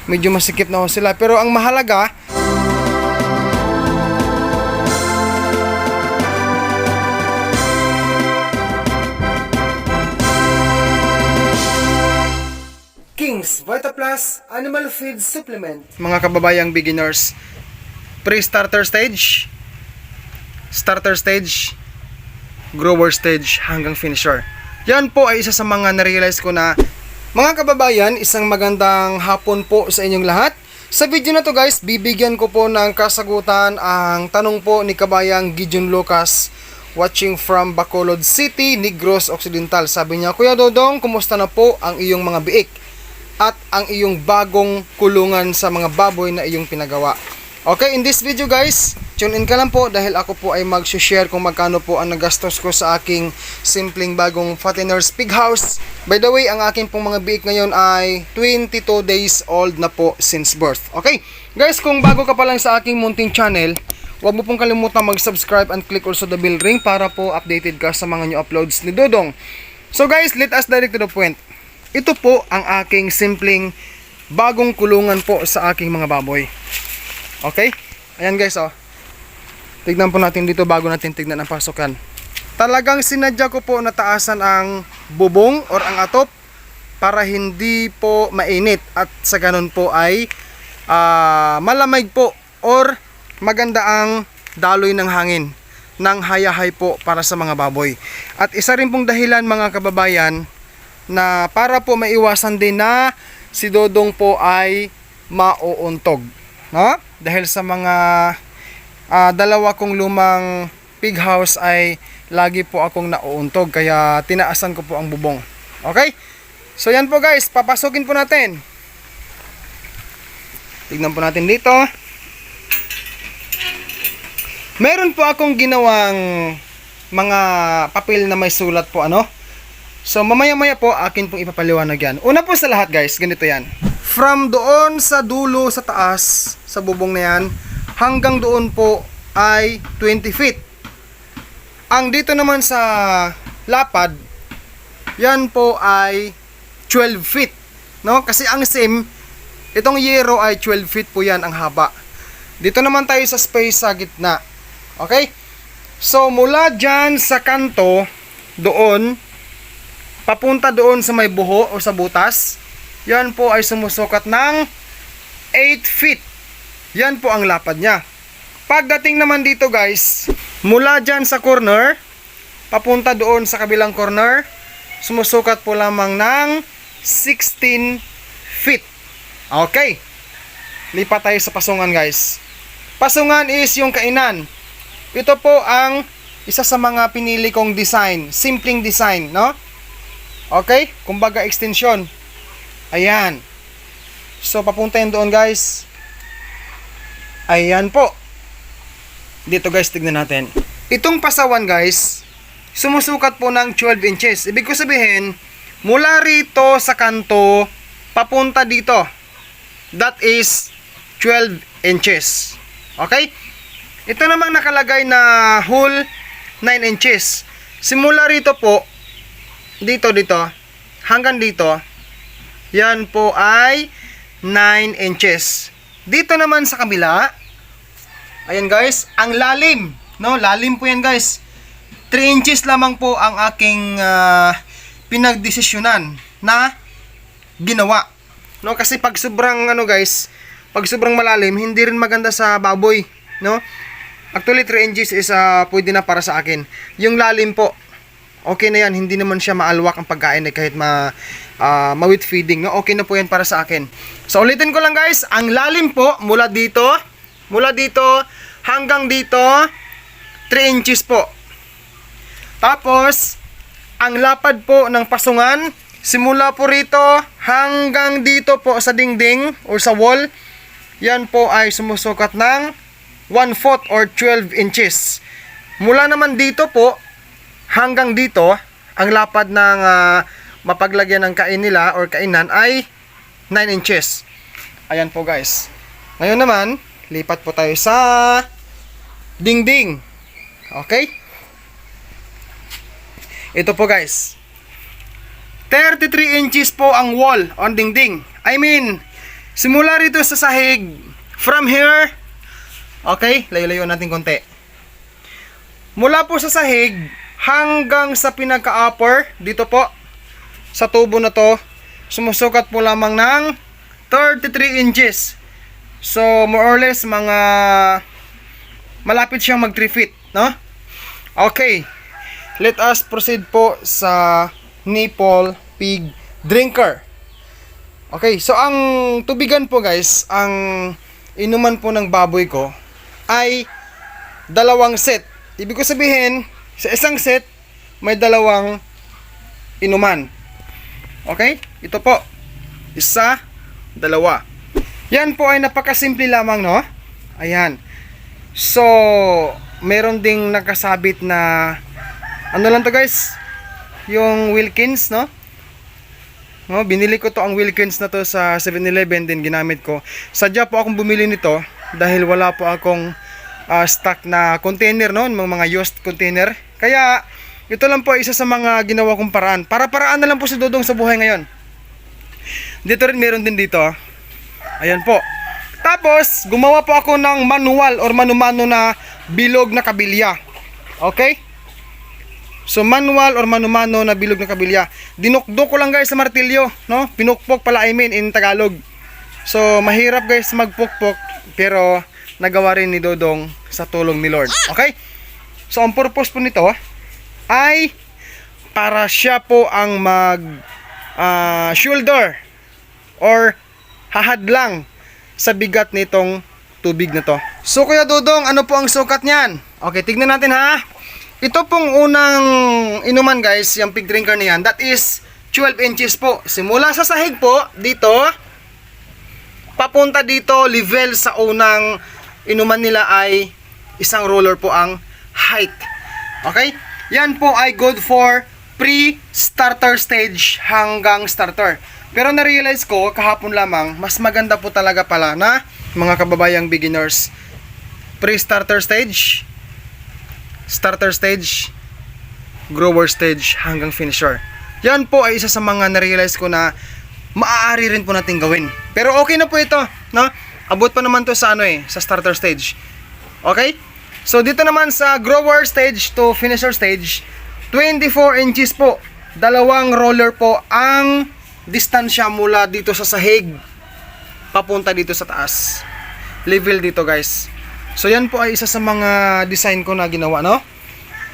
medyo masikip na ho sila. Pero ang mahalaga, King's VitaPlus Animal Feed Supplement. Mga kababayang beginners, pre-starter stage, starter stage, grower stage, hanggang finisher. Yan po ay isa sa mga na-realize ko na, mga kababayan, isang magandang hapon po sa inyong lahat. Sa video na to guys, bibigyan ko po ng kasagutan ang tanong po ni kabayang Gideon Lucas, watching from Bacolod City, Negros Occidental. Sabi niya, Kuya Dodong, kumusta na po ang iyong mga biik at ang iyong bagong kulungan sa mga baboy na iyong pinagawa? Okay, in this video guys, tune in ka lang po dahil ako po ay mag-share kung magkano po ang nagastos ko sa aking simpleng bagong fattener's pig house. By the way, ang aking pong mga biik ngayon ay 22 days old na po since birth. Okay, guys, kung bago ka pa lang sa aking munting channel, huwag mo pong kalimutan mag-subscribe and click also the bell ring para po updated ka sa mga new uploads ni Dodong. So guys, let us direct to the point. Ito po ang aking simpleng bagong kulungan po sa aking mga baboy. Okay? Ayan guys, oh. Tignan po natin dito bago natin tignan ang pasukan. Talagang sinadya ko po na taasan ang bubong or ang atop para hindi po mainit at sa ganun po ay malamig po or maganda ang daloy ng hangin ng hayahay po para sa mga baboy. At isa rin pong dahilan mga kababayan na para po maiwasan din na si Dodong po ay mauuntog, no? Dahil sa mga dalawa kong lumang pig house ay lagi po akong nauuntog, kaya tinaasan ko po ang bubong. Okay? So yan po guys, papasukin po natin. Tignan po natin dito. Meron po akong ginawang mga papel na may sulat po, ano? So mamaya-maya po akin pong ipapaliwanag yan. Una po sa lahat guys, ganito yan. From doon sa dulo sa taas, sa bubong na yan, hanggang doon po ay 20 feet. Ang dito naman sa lapad, yan po ay 12 feet. No? Kasi ang sim, itong yero ay 12 feet po yan ang haba. Dito naman tayo sa space sa gitna. Okay? So mula dyan sa kanto, doon, papunta doon sa may buho o sa butas, yan po ay sumusukat ng 8 feet. Yan po ang lapad niya. Pagdating naman dito guys, mula dyan sa corner, papunta doon sa kabilang corner, sumusukat po lamang ng 16 feet. Okay. Lipat tayo sa pasungan guys. Pasungan is yung kainan. Ito po ang isa sa mga pinili kong design. Simpleng design, no? Okay? Kumbaga extension. Ayan. So, papunta yun doon guys. Ayan po. Dito guys, tignan natin. Itong pasawan guys, sumusukat po ng 12 inches. Ibig ko sabihin, mula rito sa kanto, papunta dito. That is 12 inches. Okay? Ito namang nakalagay na hole 9 inches. Simula rito po, dito, hanggang dito, yan po ay 9 inches. Dito naman sa kabila, ayan guys, ang lalim, no? Lalim po yan guys. 3 inches lamang po ang aking pinagdesisyonan na ginawa. No? Kasi pag sobrang guys, pag sobrang malalim, hindi rin maganda sa baboy, no? Actually 3 inches is pwede na para sa akin. Yung lalim po, okay na yan, hindi naman siya maalwak ang pagkain kahit ma-wheat feeding, no? Okay na po yan para sa akin. So ulitin ko lang guys, ang lalim po mula dito hanggang dito 3 inches po. Tapos ang lapad po ng pasungan simula po rito hanggang dito po sa dingding o sa wall, yan po ay sumusukat ng 1/4 or 12 inches. Mula naman dito po hanggang dito, ang lapad ng mapaglagyan ng kain nila or kainan ay 9 inches. Ayan po guys. Ngayon naman, lipat po tayo sa dingding. Okay? Ito po guys. 33 inches po ang wall on dingding. I mean, Simula rito sa sahig, from here, okay, layo-layo natin konti. Mula po sa sahig hanggang sa pinaka-upper, dito po, sa tubo na to, sumusukat po lamang ng 33 inches. So, more or less, mga malapit siyang mag 3 feet, no? Okay, let us proceed po sa nipple pig drinker. Okay, so ang tubigan po guys, ang inuman po ng baboy ko ay 2 set. Ibig ko sabihin, sa isang set, may 2 inuman. Okay, ito po, 1, 2. Yan po ay napakasimple lamang, no? Ayan. So, meron ding nakasabit na ano lang to guys, yung Wilkins, no? No, binili ko to ang Wilkins na to sa 7-Eleven, din ginamit ko. Sadya po akong bumili nito dahil wala po akong stock na container, no, mga used container. Kaya ito lang po isa sa mga ginawa kong paraan. Para-paraan na lang po si Dodong sa buhay ngayon. Dito rin meron din dito. Ayan po. Tapos gumawa po ako ng manual or mano-mano na bilog na kabilya. Okay? So manual or mano-mano na bilog na kabilya. Dinukdok ko lang guys sa martilyo, no? Pinukpok pala, I mean in Tagalog. So mahirap guys magpukpok, pero nagawa rin ni Dodong sa tulong ni Lord. Okay? So ang purpose po nito ay para siya po ang mag shoulder or hahadlang sa bigat nitong tubig na to. So Kuya Dodong, ano po ang sukat niyan? Okay, tignan natin ha. Ito pong unang inuman guys, yung pig drinker na yan, that is 12 inches po. Simula sa sahig po, dito, papunta dito, level sa unang inuman nila ay 1 roller po ang height. Okay? Yan po ay good for pre-starter stage hanggang starter. Pero na-realize ko kahapon lamang, mas maganda po talaga pala na mga kababayang beginners, pre-starter stage, starter stage, grower stage hanggang finisher. Yan po ay isa sa mga na-realize ko na maaari rin po natin gawin. Pero okay na po ito, no? Abot pa naman to sa sa starter stage. Okay? So dito naman sa grower stage to finisher stage, 24 inches po. 2 roller po ang distansya mula dito sa sahig papunta dito sa taas. Level dito guys. So yan po ay isa sa mga design ko na ginawa, no?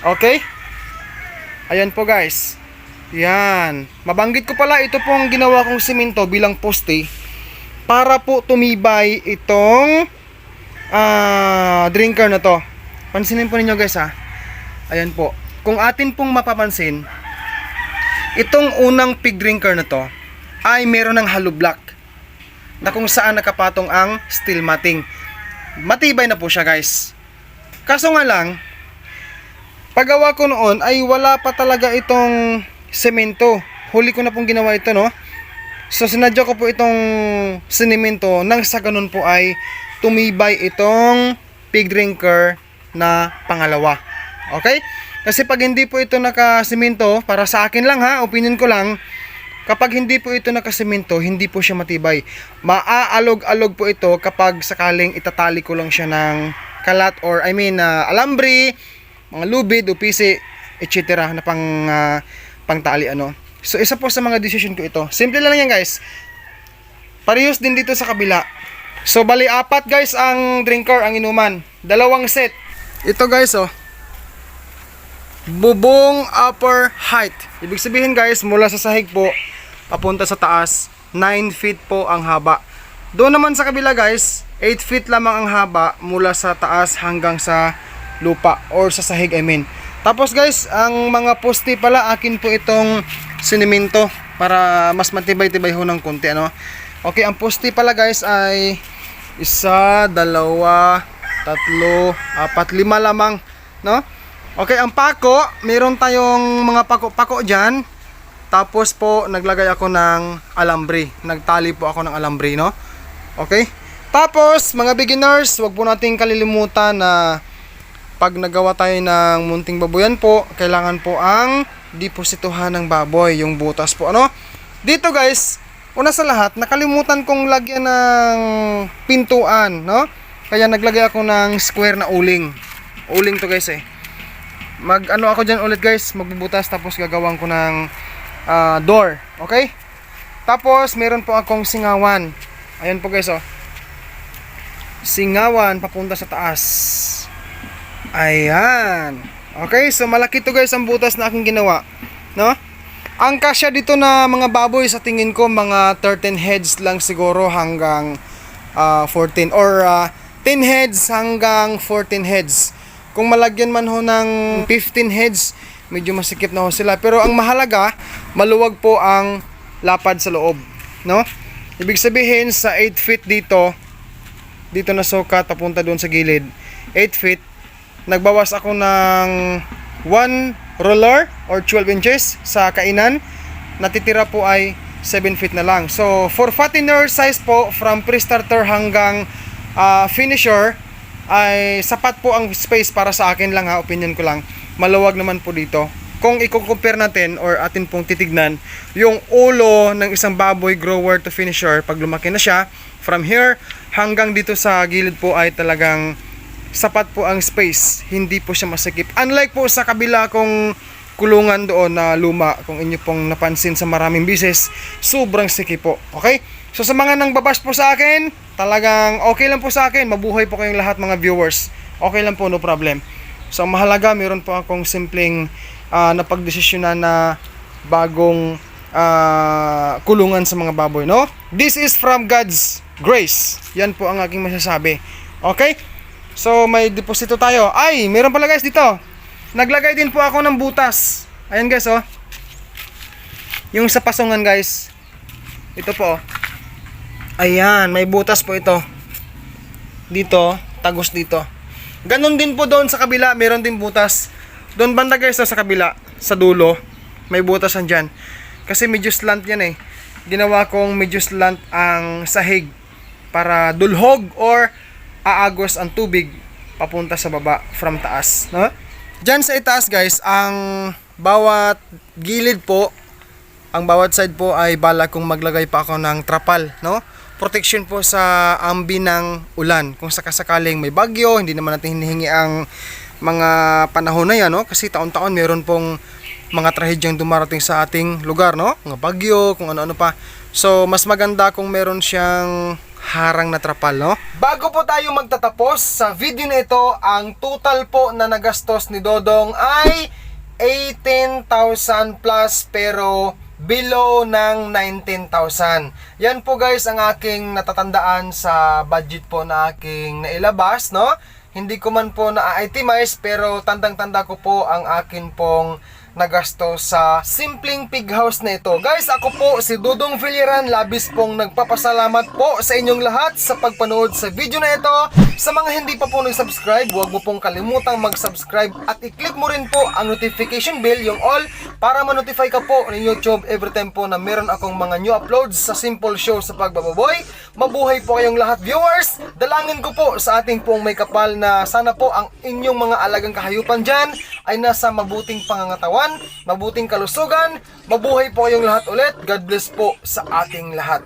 Okay? Ayan po guys. Yan. Mabanggit ko pala, ito pong ginawa kong simento bilang poste para po tumibay itong drinker na to. Pansinin po ninyo guys ha. Ayan po. Kung atin pong mapapansin, itong unang pig drinker na to ay meron ng hollow block na kung saan nakapatong ang steel matting. Matibay na po siya guys. Kaso nga lang, paggawa ko noon ay wala pa talaga itong semento. Huli ko na pong ginawa ito, no? So sinadya ko po itong sinemento nang sa ganun po ay tumibay itong pig drinker na pangalawa. Okay? Kasi pag hindi po ito nakasemento, para sa akin lang ha, opinion ko lang, kapag hindi po ito nakasemento, hindi po siya matibay. Maaalog-alog po ito kapag sakaling itatali ko lang siya ng kalat or alambre, mga lubid, upisi, etc. na pangtali ano. So isa po sa mga decision ko ito. Simple lang yan guys. Parehas din dito sa kabila. So bali 4 guys ang drinker, ang inuman. 2 set. Ito guys bubong upper height. Ibig sabihin guys, mula sa sahig po papunta sa taas, 9 feet po ang haba. Doon naman sa kabila guys, 8 feet lamang ang haba mula sa taas hanggang sa lupa or sa sahig Tapos guys, ang mga poste pala akin po itong sinemento para mas matibay-tibay ho ng konti ano. Okay, ang poste pala guys ay 1, 2, 3, 4, 5 lamang, no? Okay, ang pako, meron tayong mga pako-pako diyan. Tapos po naglagay ako ng alambre. Nagtali po ako ng alambre, no? Okay? Tapos, mga beginners, wag po nating kalilimutan na pag nagawa tayo ng munting baboyan po, kailangan po ang deposituhan ng baboy, yung butas po, ano? Dito guys, una sa lahat, nakalimutan kong lagyan ng pintuan, no? Kaya naglagay ako ng square na uling. Uling to guys eh. Mag-ano ako dyan ulit guys, magbubutas tapos gagawin ko ng door, okay? Tapos meron po akong singawan. Ayan po guys oh. Singawan papunta sa taas. Ayan. Okay, so malaki to guys ang butas na aking ginawa, no? Ang kasya dito na mga baboy sa tingin ko mga 13 heads lang siguro hanggang 14 or 10 heads hanggang 14 heads. Kung malagyan man ho ng 15 heads, medyo masikip na ho sila. Pero ang mahalaga, maluwag po ang lapad sa loob, no? Ibig sabihin sa 8 feet dito na sukat papunta doon sa gilid, 8 feet, nagbawas ako ng 1 roller or 12 inches sa kainan. Natitira po ay 7 feet na lang. So for fattener size po, from pre-starter hanggang finisher, ay sapat po ang space para sa akin lang ha, opinion ko lang. Maluwag naman po dito. Kung i-compare natin or atin pong titignan yung ulo ng isang baboy grower to finisher, pag lumaki na siya, from here hanggang dito sa gilid po ay talagang sapat po ang space, hindi po siya masikip. Unlike po sa kabila kong kulungan doon na luma, kung inyo pong napansin sa maraming bises, sobrang sikip po. Okay? So sa mga nang babash po sa akin, talagang okay lang po sa akin, mabuhay po kayong lahat mga viewers. Okay lang po, no problem. So mahalaga, meron po akong simpleng napagdesisyonan na bagong kulungan sa mga baboy, no? This is from God's grace. Yan po ang aking masasabi. Okay? So may deposito tayo. Ay, meron pala guys dito. Naglagay din po ako ng butas. Ayan guys oh. Yung sa pasungan guys. Ito po. Ayan, may butas po ito. Dito, tagos dito. Ganon din po doon sa kabila, meron din butas. Doon banda guys sa kabila, sa dulo, may butas andyan. Kasi medyo slant yan eh. Ginawa kong medyo slant ang sahig para dulhog or aagos ang tubig papunta sa baba from taas, no? Diyan sa itaas guys, ang bawat gilid po, ang bawat side po ay bala kong maglagay pa ako ng trapal, no? Protection po sa ambi ng ulan. Kung sakasakaling may bagyo, hindi naman natin hinihingi ang mga panahon na yan, no? Kasi taon-taon meron pong mga trahedyang dumarating sa ating lugar, no? Mga bagyo, kung ano-ano pa. So, mas maganda kung meron siyang harang na trapal, no? Bago po tayo magtatapos sa video na ito, ang total po na nagastos ni Dodong ay 18,000 plus pero below ng 19,000. Yan po guys ang aking natatandaan sa budget po na aking nailabas, no? Hindi ko man po na-itemize pero tandang-tanda ko po ang akin pong nagasto sa simpleng pig house na ito. Guys, ako po si Dodong Villiran, labis pong nagpapasalamat po sa inyong lahat sa pagpanood sa video na ito. Sa mga hindi pa po nag-subscribe, huwag mo pong kalimutang mag-subscribe at i-click mo rin po ang notification bell, yung all, para ma-notify ka po ng YouTube every time po na meron akong mga new uploads sa simple show sa pagbababoy. Mabuhay po kayong lahat viewers. Dalangin ko po sa ating pong may kapal na sana po ang inyong mga alagang kahayupan dyan ay nasa mabuting pangangatawan, mabuting kalusugan. Mabuhay po kayong lahat ulit. God bless po sa ating lahat.